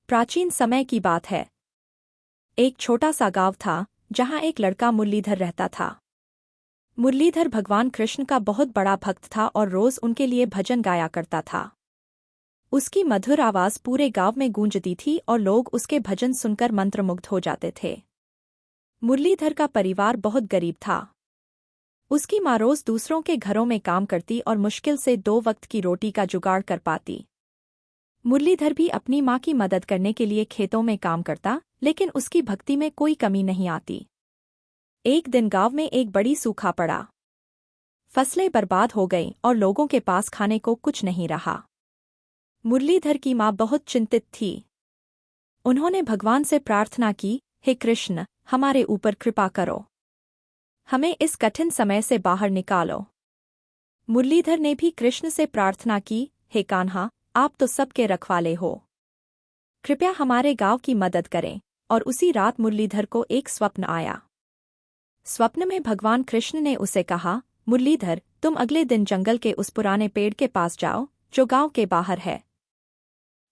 प्राचीन समय की बात है। एक छोटा सा गांव था जहां एक लड़का मुरलीधर रहता था। मुरलीधर भगवान कृष्ण का बहुत बड़ा भक्त था और रोज उनके लिए भजन गाया करता था। उसकी मधुर आवाज पूरे गांव में गूंजती थी और लोग उसके भजन सुनकर मंत्रमुग्ध हो जाते थे। मुरलीधर का परिवार बहुत गरीब था। उसकी माँ रोज दूसरों के घरों में काम करती और मुश्किल से 2 वक्त की रोटी का जुगाड़ कर पाती। मुरलीधर भी अपनी माँ की मदद करने के लिए खेतों में काम करता, लेकिन उसकी भक्ति में कोई कमी नहीं आती। एक दिन गांव में एक बड़ी सूखा पड़ा। फसलें बर्बाद हो गईं और लोगों के पास खाने को कुछ नहीं रहा। मुरलीधर की माँ बहुत चिंतित थी। उन्होंने भगवान से प्रार्थना की, हे कृष्ण, हमारे ऊपर कृपा करो। हमें इस कठिन समय से बाहर निकालो। मुरलीधर ने भी कृष्ण से प्रार्थना की, हे कान्हा, आप तो सबके रखवाले हो। कृपया हमारे गांव की मदद करें। और उसी रात मुरलीधर को एक स्वप्न आया। स्वप्न में भगवान कृष्ण ने उसे कहा, मुरलीधर, तुम अगले दिन जंगल के उस पुराने पेड़ के पास जाओ जो गांव के बाहर है।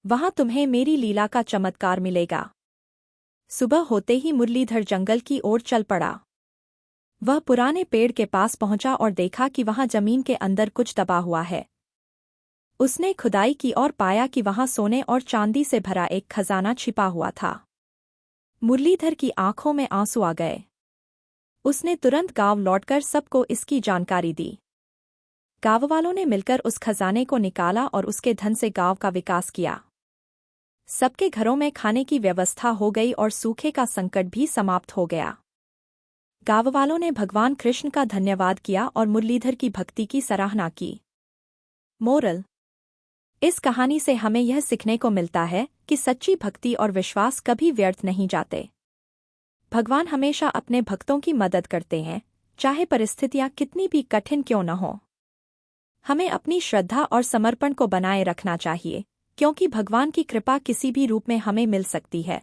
वहां तुम्हें मेरी लीला का चमत्कार मिलेगा। सुबह होते ही मुरलीधर जंगल की ओर चल पड़ा। वह पुराने पेड़ के पास पहुंचा और देखा कि वहां जमीन के अंदर कुछ दबा हुआ है। उसने खुदाई की और पाया कि वहां सोने और चांदी से भरा एक खजाना छिपा हुआ था। मुरलीधर की आंखों में आंसू आ गए। उसने तुरंत गांव लौटकर सबको इसकी जानकारी दी। गांव वालों ने मिलकर उस खजाने को निकाला और उसके धन से गांव का विकास किया। सबके घरों में खाने की व्यवस्था हो गई और सूखे का संकट भी समाप्त हो गया। गांव वालों ने भगवान कृष्ण का धन्यवाद किया और मुरलीधर की भक्ति की सराहना की। मोरल: इस कहानी से हमें यह सीखने को मिलता है कि सच्ची भक्ति और विश्वास कभी व्यर्थ नहीं जाते। भगवान हमेशा अपने भक्तों की मदद करते हैं, चाहे परिस्थितियां कितनी भी कठिन क्यों न हो। हमें अपनी श्रद्धा और समर्पण को बनाए रखना चाहिए, क्योंकि भगवान की कृपा किसी भी रूप में हमें मिल सकती है।